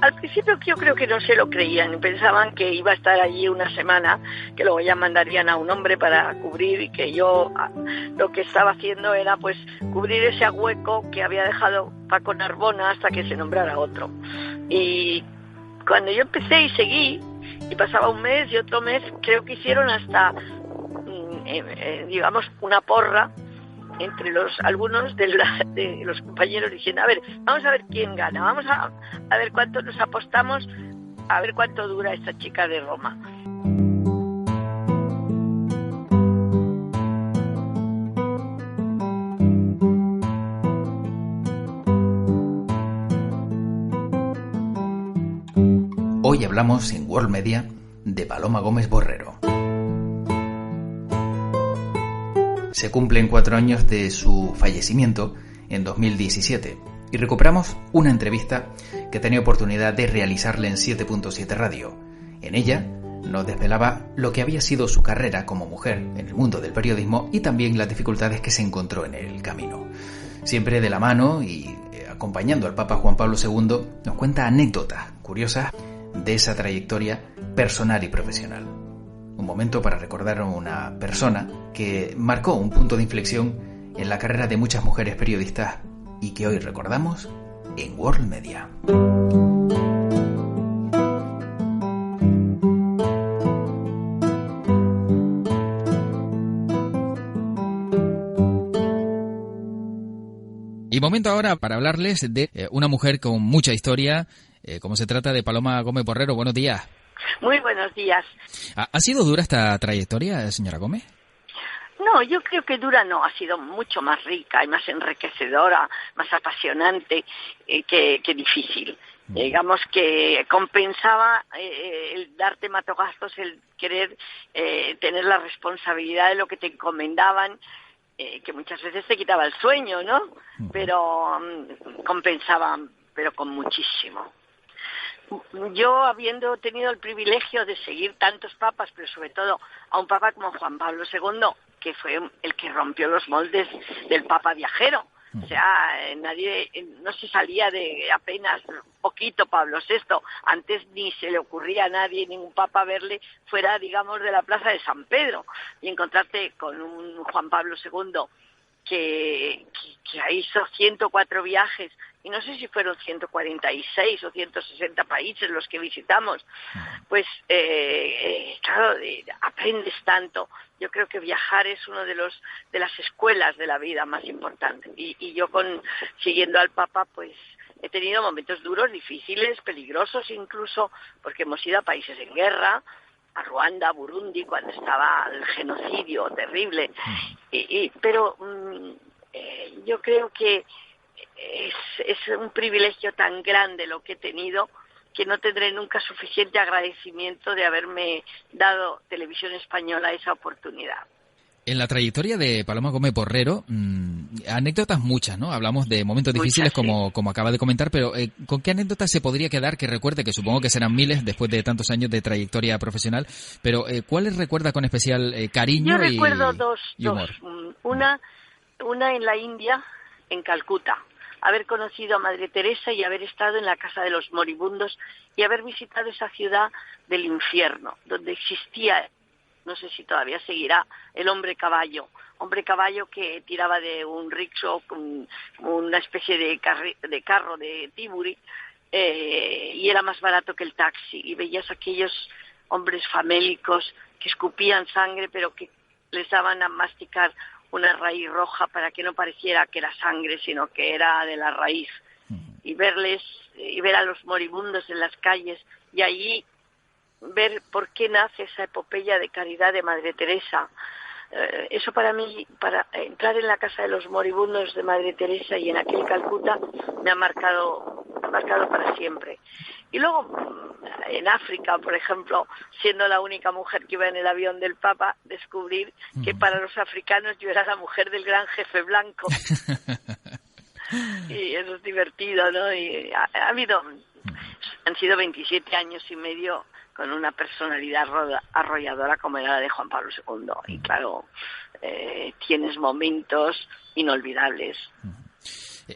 Al principio yo creo que no se lo creían, pensaban que iba a estar allí una semana, que luego ya mandarían a un hombre para cubrir, y que yo lo que estaba haciendo era pues cubrir ese hueco que había dejado Paco Narbona hasta que se nombrara otro. Y cuando yo empecé y seguí, y pasaba un mes y otro mes, creo que hicieron hasta, digamos, una porra entre algunos de los compañeros, diciendo, a ver quién gana, vamos a ver cuánto nos apostamos, a ver cuánto dura esta chica de Roma. Hoy hablamos en World Media de Paloma Gómez Borrero. Se cumplen 4 años de su fallecimiento en 2017 y recuperamos una entrevista que tenía oportunidad de realizarle en 7.7 Radio. En ella nos desvelaba lo que había sido su carrera como mujer en el mundo del periodismo y también las dificultades que se encontró en el camino. Siempre de la mano y acompañando al Papa Juan Pablo II, nos cuenta anécdotas curiosas de esa trayectoria personal y profesional. Un momento para recordar a una persona que marcó un punto de inflexión en la carrera de muchas mujeres periodistas y que hoy recordamos en World Media. Y momento ahora para hablarles de una mujer con mucha historia, como se trata de Paloma Gómez Borrero. Buenos días. Muy buenos días. ¿Ha sido dura esta trayectoria, señora Gómez? No, yo creo que dura no, ha sido mucho más rica y más enriquecedora, más apasionante que difícil. Digamos que compensaba el darte matogazos, el querer tener la responsabilidad de lo que te encomendaban, que muchas veces te quitaba el sueño, ¿no? Pero compensaba, pero con muchísimo. Yo, habiendo tenido el privilegio de seguir tantos papas, pero sobre todo a un papa como Juan Pablo II, que fue el que rompió los moldes del papa viajero. O sea, nadie, no se salía de apenas poquito Pablo VI. Antes ni se le ocurría a nadie, ningún papa, verle fuera, digamos, de la plaza de San Pedro. Y encontrarte con un Juan Pablo II que hizo 104 viajes, y no sé si fueron 146 o 160 países los que visitamos, pues claro, aprendes tanto. Yo creo que viajar es uno de las escuelas de la vida más importantes, y yo siguiendo al Papa, pues he tenido momentos duros, difíciles, peligrosos incluso, porque hemos ido a países en guerra, a Ruanda, a Burundi, cuando estaba el genocidio terrible, pero yo creo que es un privilegio tan grande lo que he tenido, que no tendré nunca suficiente agradecimiento de haberme dado Televisión Española esa oportunidad. En la trayectoria de Paloma Gómez Borrero, anécdotas muchas, ¿no? Hablamos de momentos difíciles, sí, como acaba de comentar, pero ¿con qué anécdotas se podría quedar que recuerde? Que supongo que serán miles después de tantos años de trayectoria profesional, pero ¿cuáles recuerda con especial cariño y humor? Yo recuerdo dos. Una en la India, en Calcuta. Haber conocido a Madre Teresa y haber estado en la Casa de los Moribundos y haber visitado esa ciudad del infierno, donde existía, no sé si todavía seguirá, el hombre caballo que tiraba de un rickshaw, una especie de carro de Tiburi, y era más barato que el taxi, y veías aquellos hombres famélicos que escupían sangre, pero que les daban a masticar una raíz roja para que no pareciera que era sangre, sino que era de la raíz, y ver a los moribundos en las calles, y allí ver por qué nace esa epopeya de caridad de Madre Teresa. Eso para mí, para entrar en la Casa de los Moribundos de Madre Teresa y en aquel Calcuta, me ha marcado para siempre. Y luego, en África, por ejemplo, siendo la única mujer que iba en el avión del Papa, descubrir que para los africanos yo era la mujer del gran jefe blanco. Y eso es divertido, ¿no? Y han sido 27 años y medio con una personalidad arrolladora como era la de Juan Pablo II. Y claro, tienes momentos inolvidables.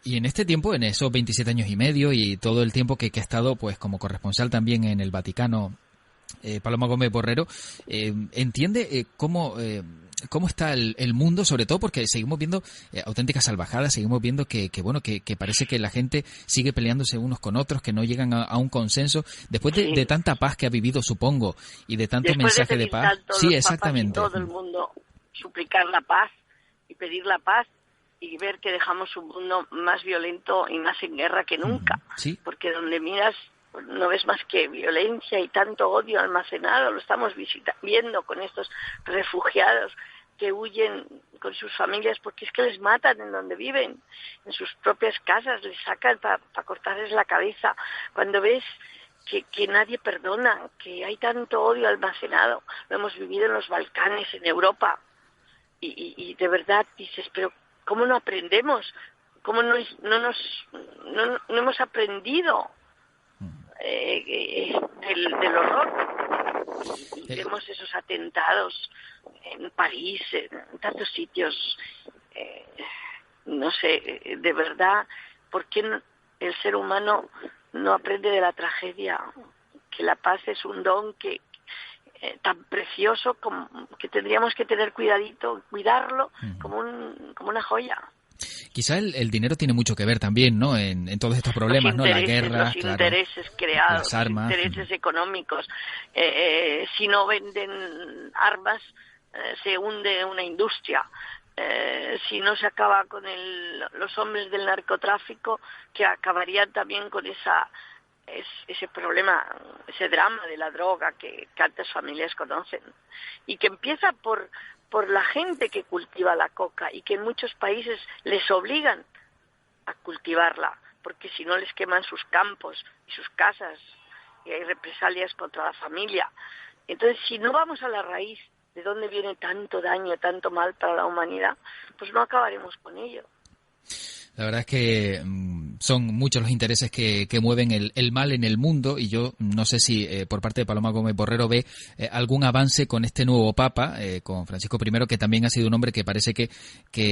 Y en este tiempo, en esos 27 años y medio y todo el tiempo que ha estado pues como corresponsal también en el Vaticano, Paloma Gómez Borrero, ¿entiende cómo está el mundo? Sobre todo porque seguimos viendo auténticas salvajadas, seguimos viendo que parece que la gente sigue peleándose unos con otros, que no llegan a un consenso. Después de tanta paz que ha vivido, supongo, y de tanto mensaje de paz. Sí, exactamente. Todo el mundo suplicar la paz y pedir la paz, y ver que dejamos un mundo más violento y más en guerra que nunca. Sí. Porque donde miras no ves más que violencia y tanto odio almacenado. Lo estamos viendo con estos refugiados que huyen con sus familias porque es que les matan en donde viven, en sus propias casas, les sacan para cortarles la cabeza. Cuando ves que nadie perdona, que hay tanto odio almacenado, lo hemos vivido en los Balcanes, en Europa, y de verdad dices, pero ¿cómo no aprendemos? ¿Cómo no hemos aprendido del horror? Y vemos esos atentados en París, en tantos sitios. No sé, de verdad, ¿por qué el ser humano no aprende de la tragedia? Que la paz es un don que tan precioso como que tendríamos que tener cuidarlo como una joya. Quizá el dinero tiene mucho que ver también, ¿no? En todos estos problemas, ¿no? La guerra, los intereses creados, las armas, los intereses económicos. Si no venden armas, se hunde una industria. Si no se acaba con los hombres del narcotráfico, que acabarían también con ese problema, ese drama de la droga que tantas familias conocen, y que empieza por la gente que cultiva la coca y que en muchos países les obligan a cultivarla, porque si no les queman sus campos y sus casas y hay represalias contra la familia. Entonces, si no vamos a la raíz de dónde viene tanto daño, tanto mal para la humanidad, pues no acabaremos con ello. La verdad es que son muchos los intereses que mueven el mal en el mundo, y yo no sé si por parte de Paloma Gómez Borrero ve algún avance con este nuevo Papa, con Francisco I, que también ha sido un hombre que parece que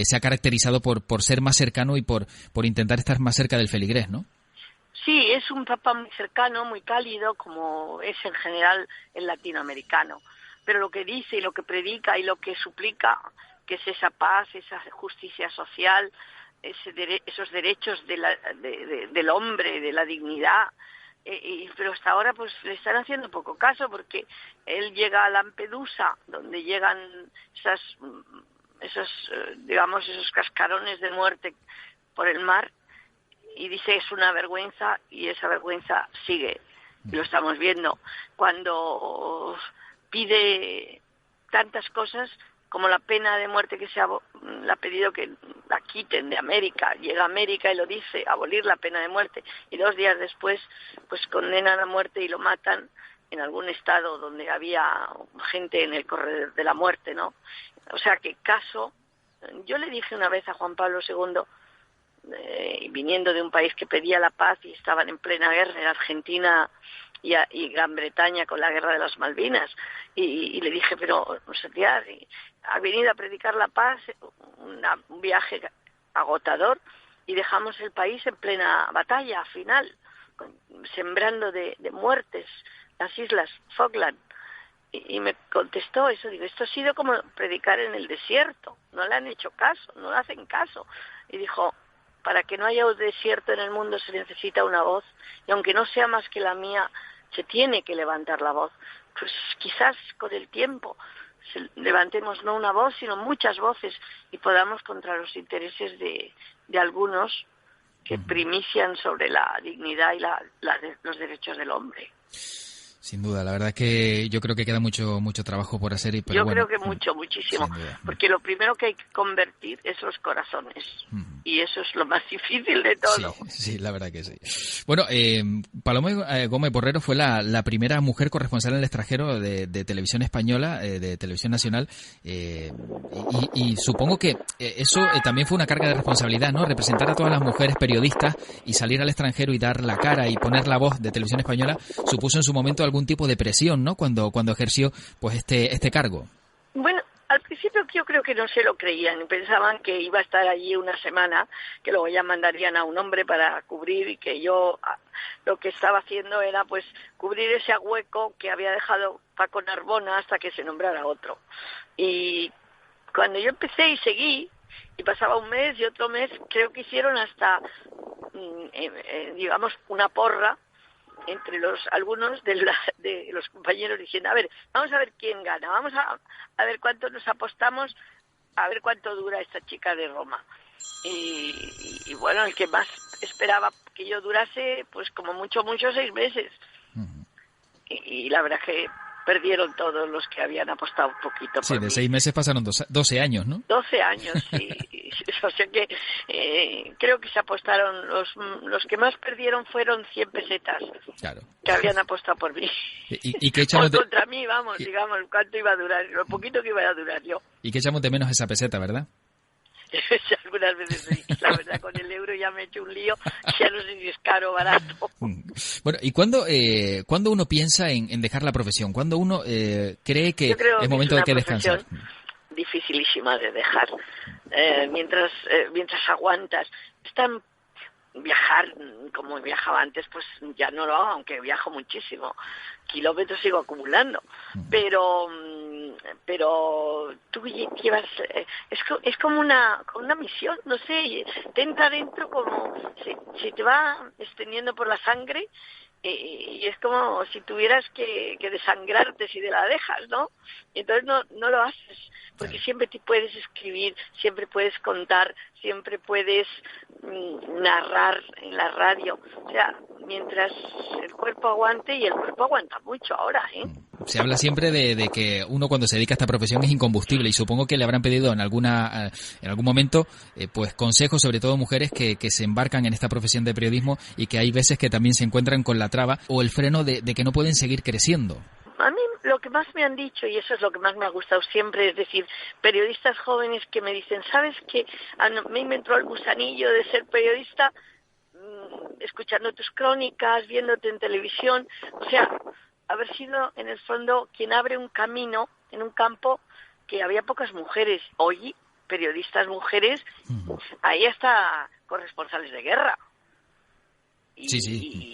se ha caracterizado por ser más cercano y por intentar estar más cerca del feligrés, ¿no? Sí, es un Papa muy cercano, muy cálido, como es en general el latinoamericano. Pero lo que dice y lo que predica y lo que suplica, que es esa paz, esa justicia social, esos derechos del hombre, de la dignidad, pero hasta ahora pues le están haciendo poco caso, porque él llega a Lampedusa, donde llegan esos cascarones de muerte por el mar, y dice es una vergüenza, y esa vergüenza sigue, y lo estamos viendo. Cuando pide tantas cosas como la pena de muerte que se ha pedido que la quiten de América, llega a América y lo dice, abolir la pena de muerte, y 2 días después pues condenan a muerte y lo matan en algún estado donde había gente en el corredor de la muerte, ¿no? O sea, que caso. Yo le dije una vez a Juan Pablo II, viniendo de un país que pedía la paz y estaban en plena guerra, en Argentina y Gran Bretaña con la guerra de las Malvinas, y le dije, pero Santiago, ha venido a predicar la paz, un viaje agotador, y dejamos el país en plena batalla final, sembrando de muertes las islas Falkland. Y me contestó eso, digo, esto ha sido como predicar en el desierto, no le han hecho caso, no le hacen caso. Y dijo, para que no haya un desierto en el mundo se necesita una voz, y aunque no sea más que la mía, se tiene que levantar la voz. Pues quizás con el tiempo levantemos no una voz, sino muchas voces, y podamos contra los intereses de algunos que primician sobre la dignidad y los derechos del hombre. Sin duda, la verdad es que yo creo que queda mucho trabajo por hacer. Pero creo que muchísimo, porque lo primero que hay que convertir es los corazones, y eso es lo más difícil de todo. Sí, la verdad que sí. Bueno, Paloma Gómez Borrero fue la primera mujer corresponsal en el extranjero de televisión española, de televisión nacional, y supongo que eso también fue una carga de responsabilidad, ¿no? Representar a todas las mujeres periodistas y salir al extranjero y dar la cara y poner la voz de televisión española supuso en su momento algún tipo de presión, ¿no? Cuando ejerció pues este cargo. Bueno, principio yo creo que no se lo creían, pensaban que iba a estar allí una semana, que luego ya mandarían a un hombre para cubrir, y que yo lo que estaba haciendo era pues cubrir ese hueco que había dejado Paco Narbona hasta que se nombrara otro. Y cuando yo empecé y seguí, y pasaba un mes y otro mes, creo que hicieron hasta, digamos, una porra entre algunos de los compañeros, diciendo, a ver, vamos a ver quién gana, vamos a ver cuánto nos apostamos, a ver cuánto dura esta chica de Roma. Y bueno, el que más esperaba que yo durase, pues como mucho 6 meses. Uh-huh. Y la verdad que perdieron todos los que habían apostado un poquito. Sí, por de mí. 6 meses pasaron 12 años, ¿no? 12 años, sí. O sea que creo que se apostaron, los que más perdieron fueron 100 pesetas. Claro. Que habían apostado por mí. ¿Y qué echamos contra mí, vamos, digamos, cuánto iba a durar, lo poquito que iba a durar yo. Y que echamos de menos esa peseta, ¿verdad? Algunas veces sí. La verdad, con el euro ya me he hecho un lío, ya no sé si es caro o barato. Bueno, ¿y cuándo uno piensa en dejar la profesión? ¿Cuándo uno cree que es momento de que descansar? Dificilísima de dejar. Mientras aguantas. Viajar como viajaba antes, pues ya no lo hago, aunque viajo muchísimo. Kilómetros sigo acumulando. Pero tú llevas... Es como una misión, no sé, te entra dentro como... Se te va extendiendo por la sangre, y es como si tuvieras que desangrarte si te la dejas, ¿no? Entonces no lo haces, porque siempre te puedes escribir, siempre puedes contar, siempre puedes narrar en la radio. O sea, mientras el cuerpo aguante, y el cuerpo aguanta mucho ahora, ¿eh? Se habla siempre de que uno cuando se dedica a esta profesión es incombustible, y supongo que le habrán pedido en algún momento pues consejos, sobre todo mujeres que se embarcan en esta profesión de periodismo, y que hay veces que también se encuentran con la traba o el freno de que no pueden seguir creciendo. A mí lo que más me han dicho, y eso es lo que más me ha gustado siempre, es decir, periodistas jóvenes que me dicen, ¿sabes qué? Me entró el gusanillo de ser periodista escuchando tus crónicas, viéndote en televisión, o sea, haber sido en el fondo quien abre un camino en un campo que había pocas mujeres. Hoy, periodistas mujeres, hay hasta corresponsales de guerra. Sí.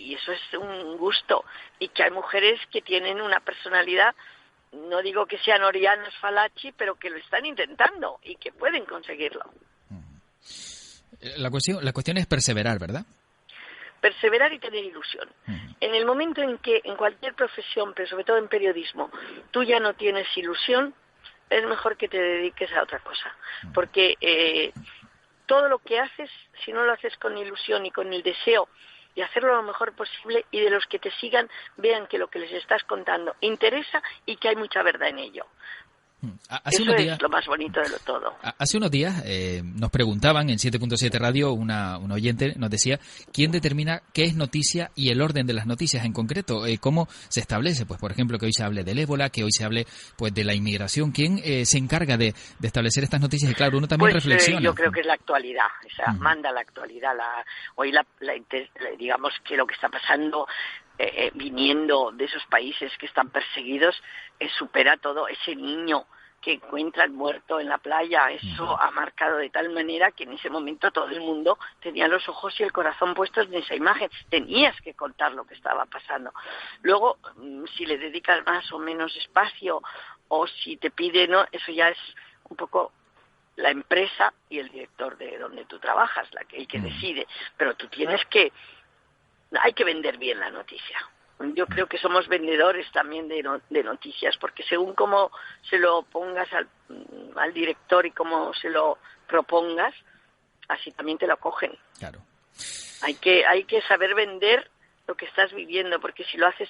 Y eso es un gusto. Y que hay mujeres que tienen una personalidad, no digo que sean Orianas Falachi, pero que lo están intentando y que pueden conseguirlo. La cuestión es perseverar, ¿verdad? Perseverar y tener ilusión. En el momento en que en cualquier profesión, pero sobre todo en periodismo, tú ya no tienes ilusión, es mejor que te dediques a otra cosa. Porque todo lo que haces, si no lo haces con ilusión y con el deseo de hacerlo lo mejor posible, y de los que te sigan vean que lo que les estás contando interesa y que hay mucha verdad en ello. Eso es lo más bonito de lo todo. Hace unos días nos preguntaban en 7.7 Radio, una oyente nos decía, ¿quién determina qué es noticia y el orden de las noticias en concreto? ¿Cómo se establece? Pues, por ejemplo, que hoy se hable del ébola, que hoy se hable pues de la inmigración. ¿Quién se encarga de establecer estas noticias? Y claro, uno también reflexiona. Yo creo que es la actualidad, o sea, manda la actualidad. Hoy digamos que lo que está pasando viniendo de esos países que están perseguidos supera todo. Ese niño que encuentran muerto en la playa, eso ha marcado de tal manera que en ese momento todo el mundo tenía los ojos y el corazón puestos en esa imagen. Tenías que contar lo que estaba pasando. Luego, si le dedicas más o menos espacio, o si te pide, no, eso ya es un poco la empresa y el director de donde tú trabajas, el que decide. Pero tú hay que vender bien la noticia. Yo creo que somos vendedores también de noticias, porque según cómo se lo pongas al director y cómo se lo propongas, así también te lo cogen. Claro. Hay que saber vender lo que estás viviendo, porque si lo haces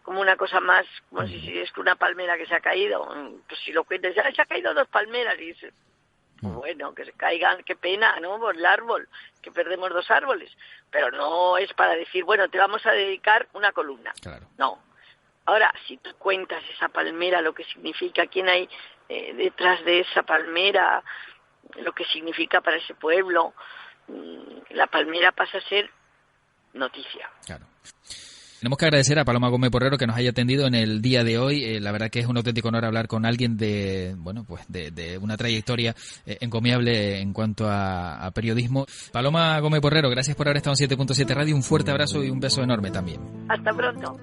como una cosa más, como si es una palmera que se ha caído, pues si lo cuentas, se ha caído 2 palmeras, y dices, bueno, que se caigan, qué pena, ¿no? Por el árbol, que perdemos 2 árboles. Pero no es para decir, bueno, te vamos a dedicar una columna. Claro. No. Ahora, si tú cuentas esa palmera, lo que significa, quién hay detrás de esa palmera, lo que significa para ese pueblo, la palmera pasa a ser noticia. Claro. Tenemos que agradecer a Paloma Gómez Porrero que nos haya atendido en el día de hoy. La verdad que es un auténtico honor hablar con alguien de una trayectoria encomiable en cuanto a periodismo. Paloma Gómez Porrero, gracias por haber estado en 7.7 Radio. Un fuerte abrazo y un beso enorme también. Hasta pronto.